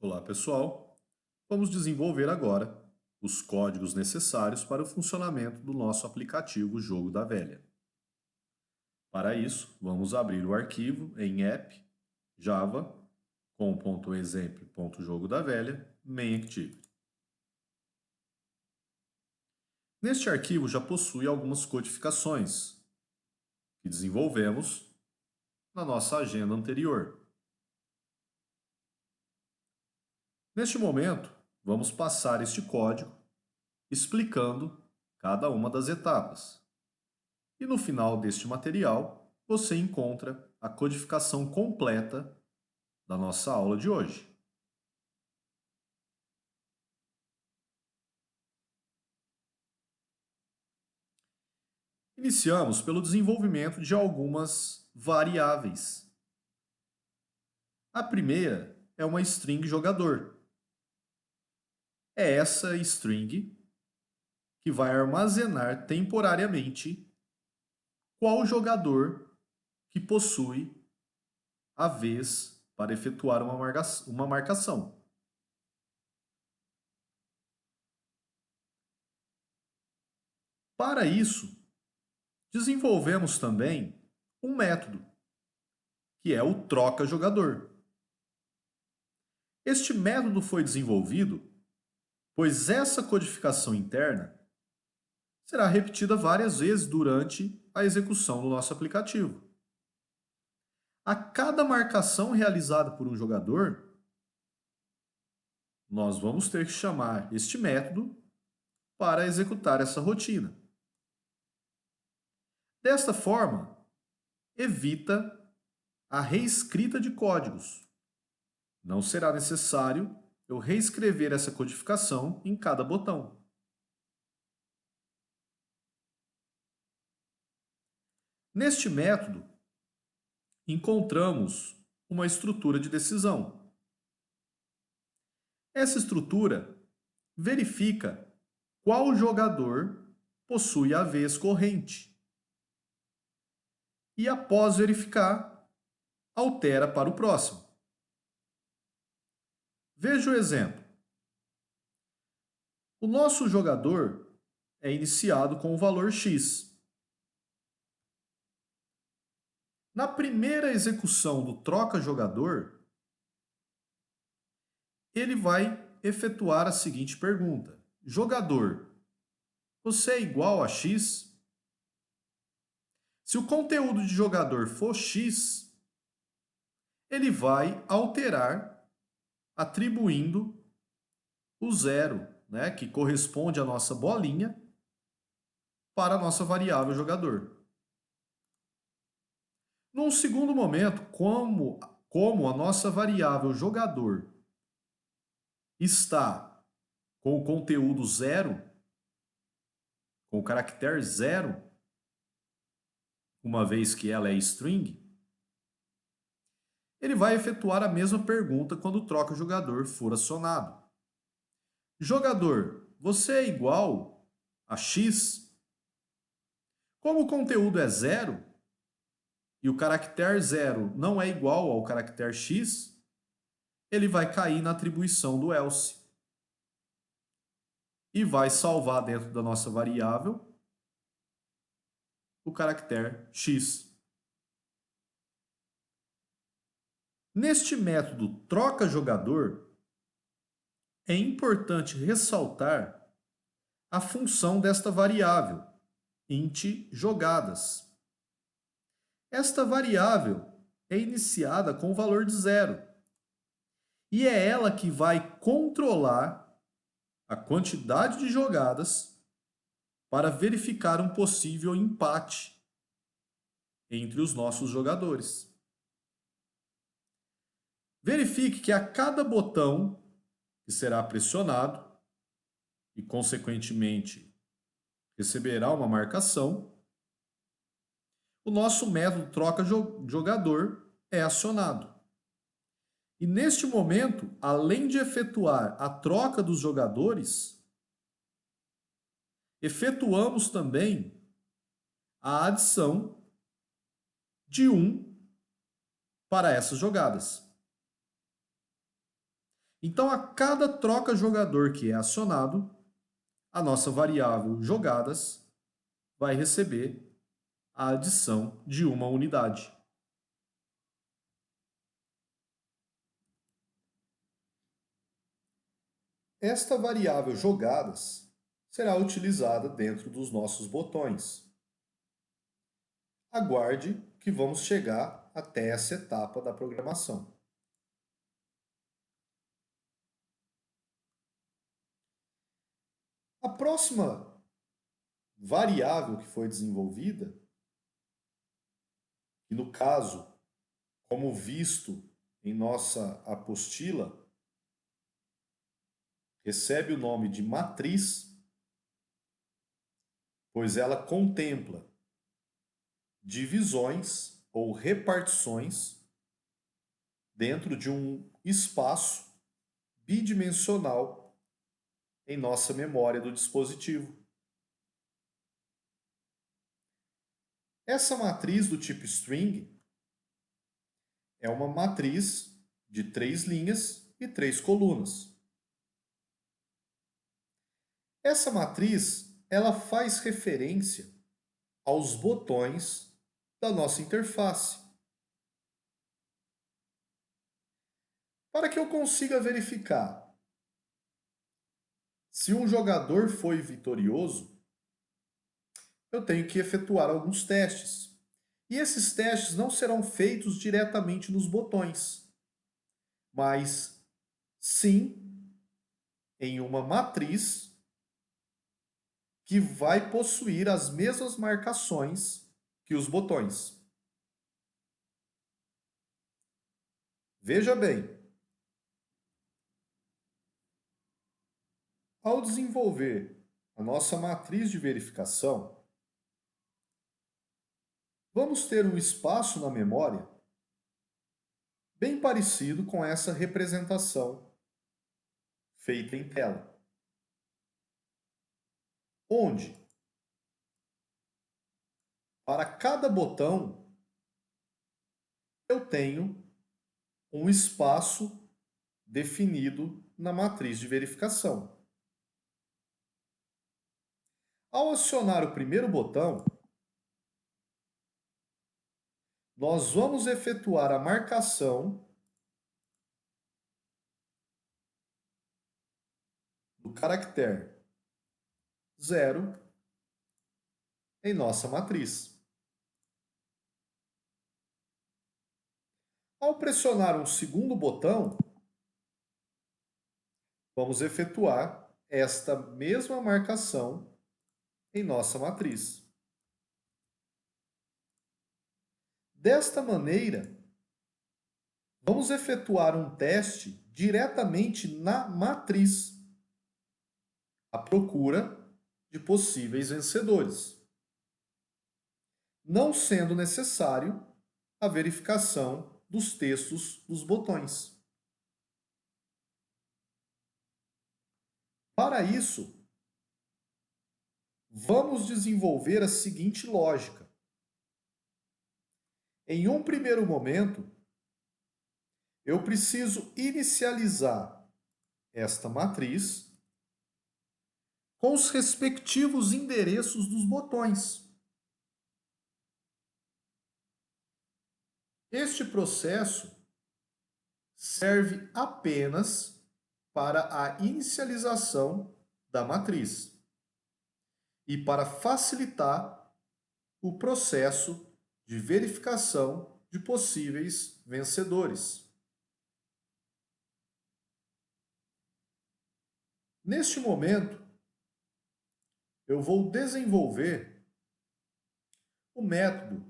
Olá, pessoal! Vamos desenvolver agora os códigos necessários para o funcionamento do nosso aplicativo Jogo da Velha. Para isso, vamos abrir o arquivo em app java com.example.jogo da velha main active. Neste arquivo já possui algumas codificações que desenvolvemos na nossa agenda anterior. Neste momento, vamos passar este código explicando cada uma das etapas. E no final deste material, você encontra a codificação completa da nossa aula de hoje. Iniciamos pelo desenvolvimento de algumas variáveis. A primeira é uma string jogador. É essa string que vai armazenar temporariamente qual jogador que possui a vez para efetuar uma marcação. Para isso, desenvolvemos também um método, que é o troca jogador. Este método foi desenvolvido pois essa codificação interna será repetida várias vezes durante a execução do nosso aplicativo. A cada marcação realizada por um jogador, nós vamos ter que chamar este método para executar essa rotina. Desta forma, evita a reescrita de códigos. Não será necessário eu reescrever essa codificação em cada botão. Neste método, encontramos uma estrutura de decisão. Essa estrutura verifica qual jogador possui a vez corrente. E após verificar, altera para o próximo. Veja o exemplo. O nosso jogador é iniciado com o valor X. Na primeira execução do troca jogador, ele vai efetuar a seguinte pergunta: jogador, você é igual a X? Se o conteúdo de jogador for X, ele vai alterar atribuindo o zero, né, que corresponde à nossa bolinha, para a nossa variável jogador. Num segundo momento, como a nossa variável jogador está com o conteúdo zero, com o caractere zero, uma vez que ela é string, ele vai efetuar a mesma pergunta quando o troca jogador for acionado. Jogador, você é igual a X? Como o conteúdo é zero e o caractere zero não é igual ao caractere X, ele vai cair na atribuição do else e vai salvar dentro da nossa variável o caractere X. Neste método troca jogador, é importante ressaltar a função desta variável, int jogadas. Esta variável é iniciada com o valor de zero e é ela que vai controlar a quantidade de jogadas para verificar um possível empate entre os nossos jogadores. Verifique que a cada botão que será pressionado e, consequentemente, receberá uma marcação, o nosso método troca jogador é acionado. E neste momento, além de efetuar a troca dos jogadores, efetuamos também a adição de 1 para essas jogadas. Então, a cada troca jogador que é acionado, a nossa variável jogadas vai receber a adição de uma unidade. Esta variável jogadas será utilizada dentro dos nossos botões. Aguarde que vamos chegar até essa etapa da programação. A próxima variável que foi desenvolvida, e no caso, como visto em nossa apostila, recebe o nome de matriz, pois ela contempla divisões ou repartições dentro de um espaço bidimensional em nossa memória do dispositivo. Essa matriz do tipo string é uma matriz de 3 linhas e 3 colunas. Essa matriz, ela faz referência aos botões da nossa interface. Para que eu consiga verificar se um jogador foi vitorioso, eu tenho que efetuar alguns testes. E esses testes não serão feitos diretamente nos botões, mas sim em uma matriz que vai possuir as mesmas marcações que os botões. Veja bem, ao desenvolver a nossa matriz de verificação, vamos ter um espaço na memória bem parecido com essa representação feita em tela, onde, para cada botão, eu tenho um espaço definido na matriz de verificação. Ao acionar o primeiro botão, nós vamos efetuar a marcação do caractere 0 em nossa matriz. Ao pressionar um segundo botão, vamos efetuar esta mesma marcação em nossa matriz. Desta maneira, vamos efetuar um teste diretamente na matriz, à procura de possíveis vencedores, não sendo necessário a verificação dos textos dos botões. Para isso, vamos desenvolver a seguinte lógica. Em um primeiro momento, eu preciso inicializar esta matriz com os respectivos endereços dos botões. Este processo serve apenas para a inicialização da matriz e para facilitar o processo de verificação de possíveis vencedores. Neste momento, eu vou desenvolver o método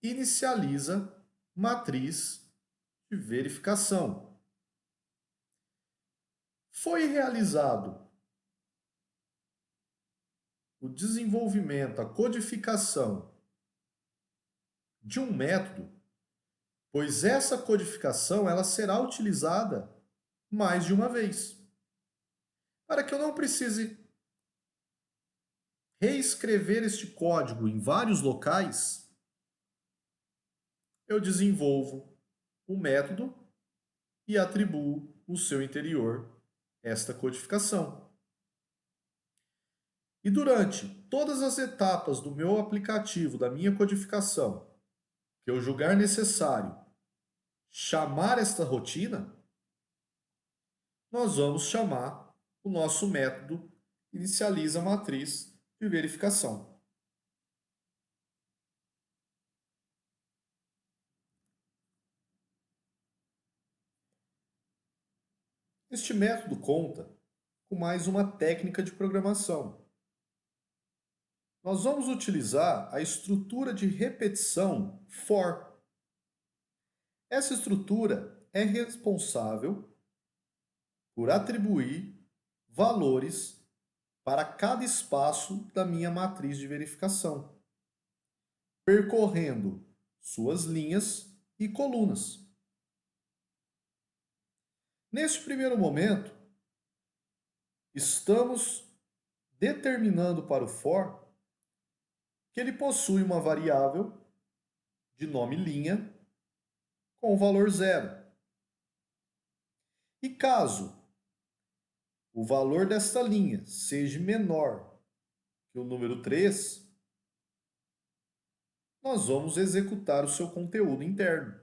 inicializa matriz de verificação. Foi realizado o desenvolvimento, a codificação de um método, pois essa codificação ela será utilizada mais de uma vez. Para que eu não precise reescrever este código em vários locais, eu desenvolvo um método e atribuo no seu interior esta codificação. E durante todas as etapas do meu aplicativo, da minha codificação, que eu julgar necessário chamar esta rotina, nós vamos chamar o nosso método inicializa matriz de verificação. Este método conta com mais uma técnica de programação. Nós vamos utilizar a estrutura de repetição for. Essa estrutura é responsável por atribuir valores para cada espaço da minha matriz de verificação, percorrendo suas linhas e colunas. Neste primeiro momento, estamos determinando para o for que ele possui uma variável de nome linha com o valor 0. E caso o valor desta linha seja menor que o número 3, nós vamos executar o seu conteúdo interno.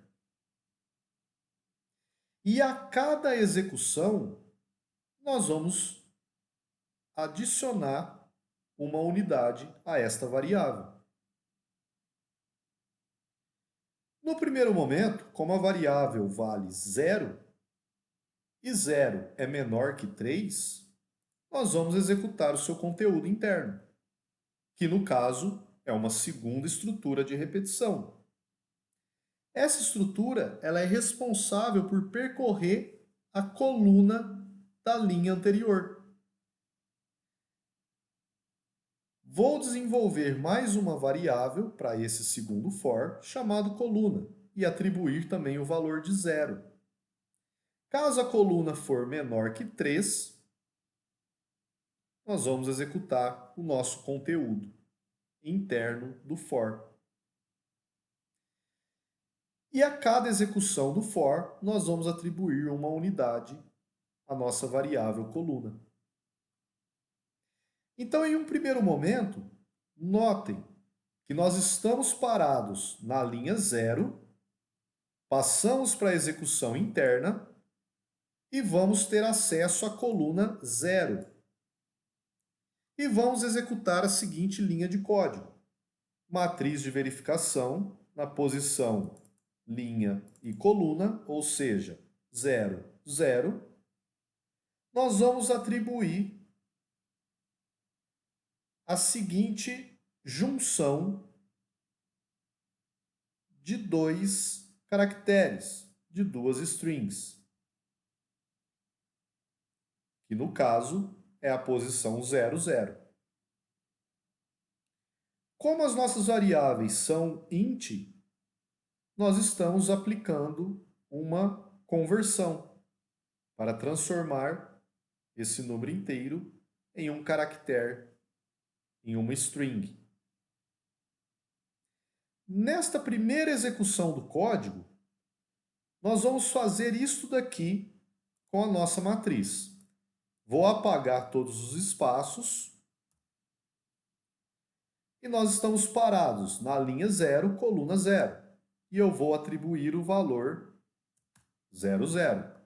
E a cada execução, nós vamos adicionar uma unidade a esta variável. No primeiro momento, como a variável vale 0 e 0 é menor que 3, nós vamos executar o seu conteúdo interno, que no caso é uma segunda estrutura de repetição. Essa estrutura ela é responsável por percorrer a coluna da linha anterior. Vou desenvolver mais uma variável para esse segundo for, chamado coluna, e atribuir também o valor de 0. Caso a coluna for menor que 3, nós vamos executar o nosso conteúdo interno do for. E a cada execução do for, nós vamos atribuir uma unidade à nossa variável coluna. Então, em um primeiro momento, notem que nós estamos parados na linha 0, passamos para a execução interna e vamos ter acesso à coluna 0. E vamos executar a seguinte linha de código. Matriz de verificação na posição linha e coluna, ou seja, 0, 0. Nós vamos atribuir a seguinte junção de dois caracteres, de duas strings, que no caso é a posição 0, 0. Como as nossas variáveis são int, nós estamos aplicando uma conversão para transformar esse número inteiro em um caractere, em uma string. Nesta primeira execução do código, nós vamos fazer isso daqui com a nossa matriz. Vou apagar todos os espaços e nós estamos parados na linha 0, coluna 0. E eu vou atribuir o valor 0, 0.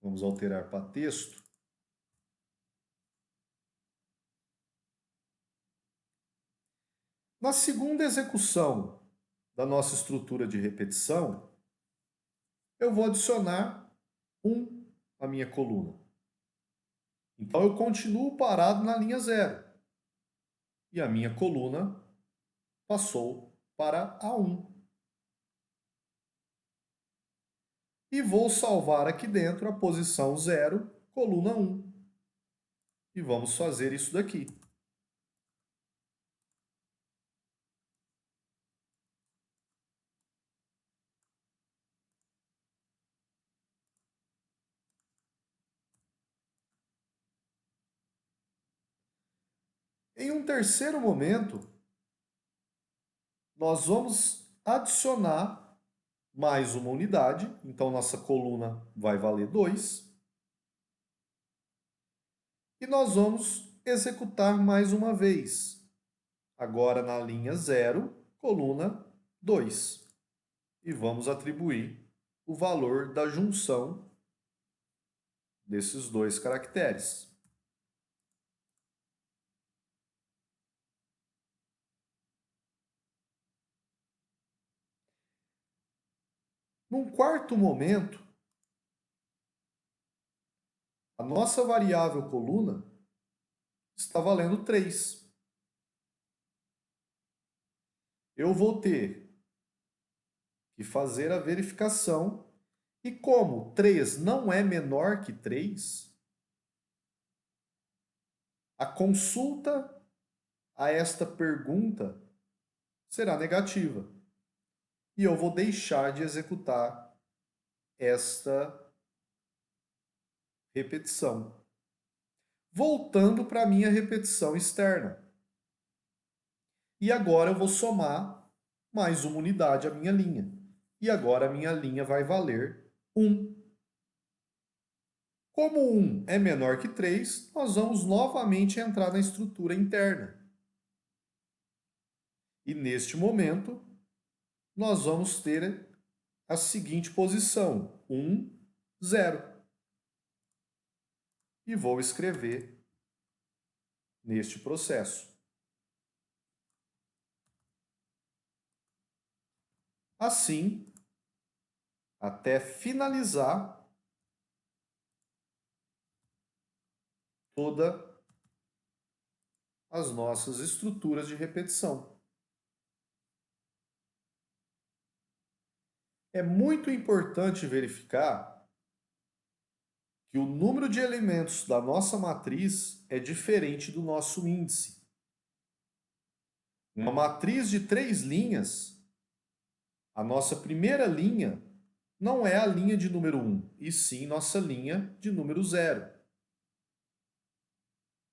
Vamos alterar para texto. Na segunda execução da nossa estrutura de repetição, eu vou adicionar 1 à minha coluna. Então, eu continuo parado na linha 0. E a minha coluna passou para a 1. E vou salvar aqui dentro a posição 0, coluna 1. E vamos fazer isso daqui. Em um terceiro momento, nós vamos adicionar mais uma unidade, então nossa coluna vai valer 2. E nós vamos executar mais uma vez, agora na linha 0, coluna 2. E vamos atribuir o valor da junção desses dois caracteres. Num quarto momento, a nossa variável coluna está valendo 3. Eu vou ter que fazer a verificação, e como 3 não é menor que 3, a consulta a esta pergunta será negativa. E eu vou deixar de executar esta repetição. Voltando para a minha repetição externa. E agora eu vou somar mais uma unidade à minha linha. E agora a minha linha vai valer 1. Como 1 é menor que 3, nós vamos novamente entrar na estrutura interna. E neste momento, nós vamos ter a seguinte posição: 1, 0. E vou escrever neste processo. Assim, até finalizar todas as nossas estruturas de repetição. É muito importante verificar que o número de elementos da nossa matriz é diferente do nosso índice. Uma matriz de 3 linhas, a nossa primeira linha não é a linha de número 1, e sim nossa linha de número 0.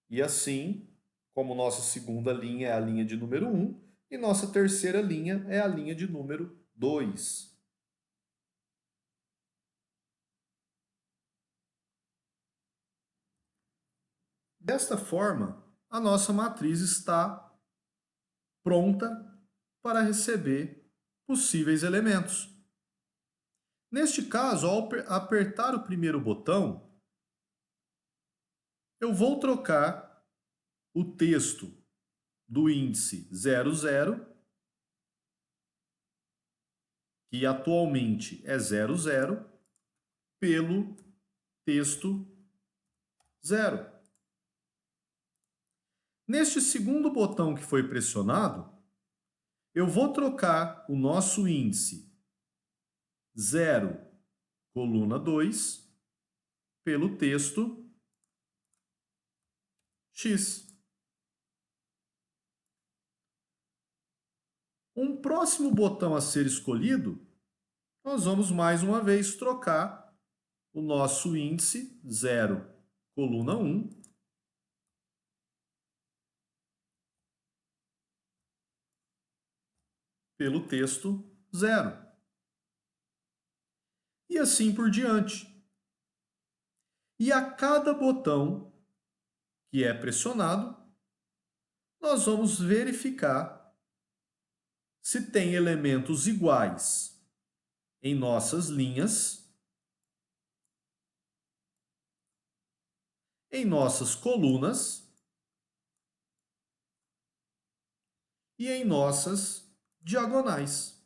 E assim, como nossa segunda linha é a linha de número 1, e nossa terceira linha é a linha de número 2. Desta forma, a nossa matriz está pronta para receber possíveis elementos. Neste caso, ao apertar o primeiro botão, eu vou trocar o texto do índice 00, que atualmente é 00, pelo texto 0. Neste segundo botão que foi pressionado, eu vou trocar o nosso índice 0, coluna 2, pelo texto X. Um próximo botão a ser escolhido, nós vamos mais uma vez trocar o nosso índice 0, coluna 1, pelo texto 0. E assim por diante. E a cada botão que é pressionado, nós vamos verificar se tem elementos iguais em nossas linhas, em nossas colunas e em nossas diagonais.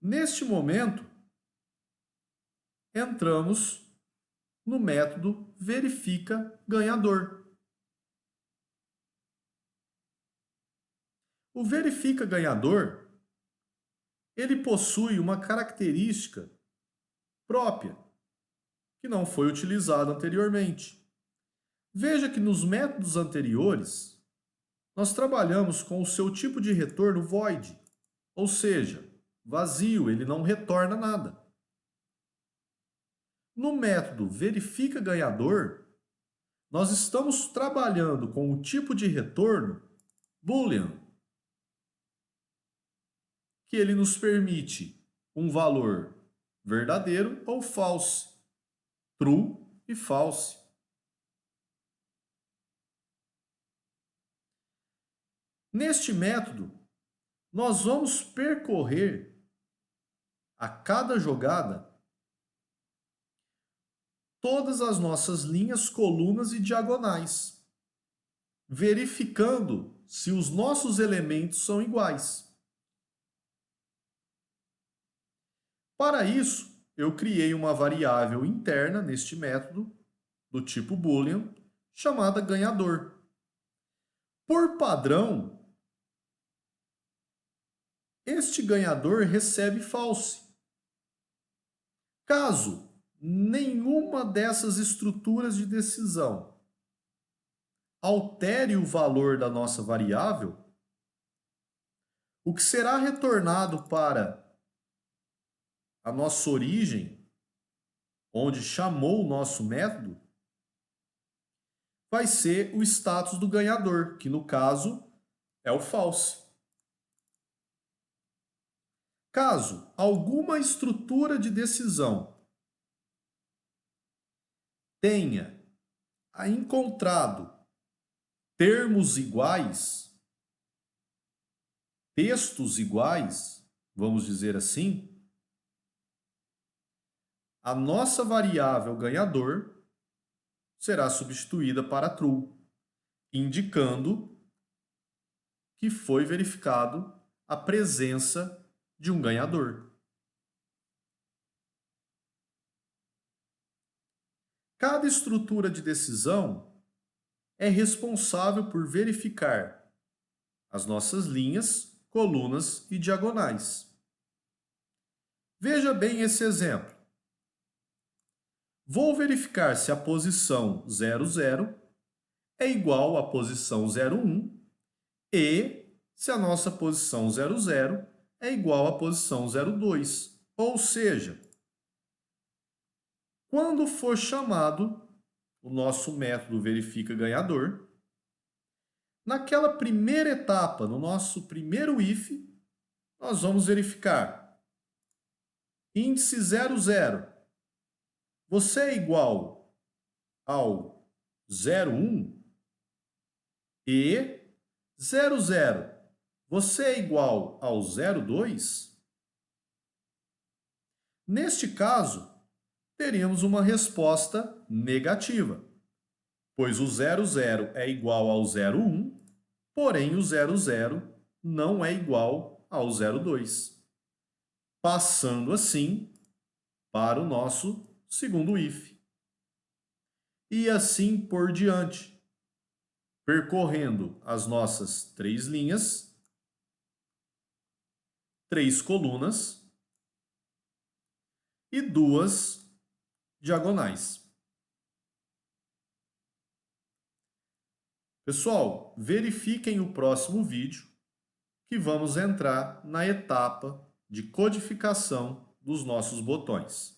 Neste momento, entramos no método verifica ganhador. O verifica ganhador, ele possui uma característica própria, que não foi utilizada anteriormente. Veja que nos métodos anteriores, nós trabalhamos com o seu tipo de retorno void, ou seja, vazio, ele não retorna nada. No método verifica ganhador, nós estamos trabalhando com o tipo de retorno Boolean, que ele nos permite um valor verdadeiro ou false, true e false. Neste método, nós vamos percorrer a cada jogada todas as nossas linhas, colunas e diagonais, verificando se os nossos elementos são iguais. Para isso, eu criei uma variável interna neste método, do tipo Boolean, chamada ganhador. Por padrão, este ganhador recebe false. Caso nenhuma dessas estruturas de decisão altere o valor da nossa variável, o que será retornado para a nossa origem, onde chamou o nosso método, vai ser o status do ganhador, que no caso é o false. Caso alguma estrutura de decisão tenha encontrado termos iguais, textos iguais, vamos dizer assim, a nossa variável ganhador será substituída para true, indicando que foi verificado a presença de um ganhador. Cada estrutura de decisão é responsável por verificar as nossas linhas, colunas e diagonais. Veja bem esse exemplo. Vou verificar se a posição 00 é igual à posição 01 e se a nossa posição 00 é igual à posição 02. Ou seja, quando for chamado o nosso método verifica ganhador, naquela primeira etapa, no nosso primeiro if, nós vamos verificar índice 00. Você é igual ao 01 e 00. Você é igual ao 02? Neste caso, teríamos uma resposta negativa, pois o 00 é igual ao 01, porém o 00 não é igual ao 02. Passando assim para o nosso segundo if. E assim por diante, percorrendo as nossas três linhas, três colunas e duas diagonais. Pessoal, verifiquem o próximo vídeo que vamos entrar na etapa de codificação dos nossos botões.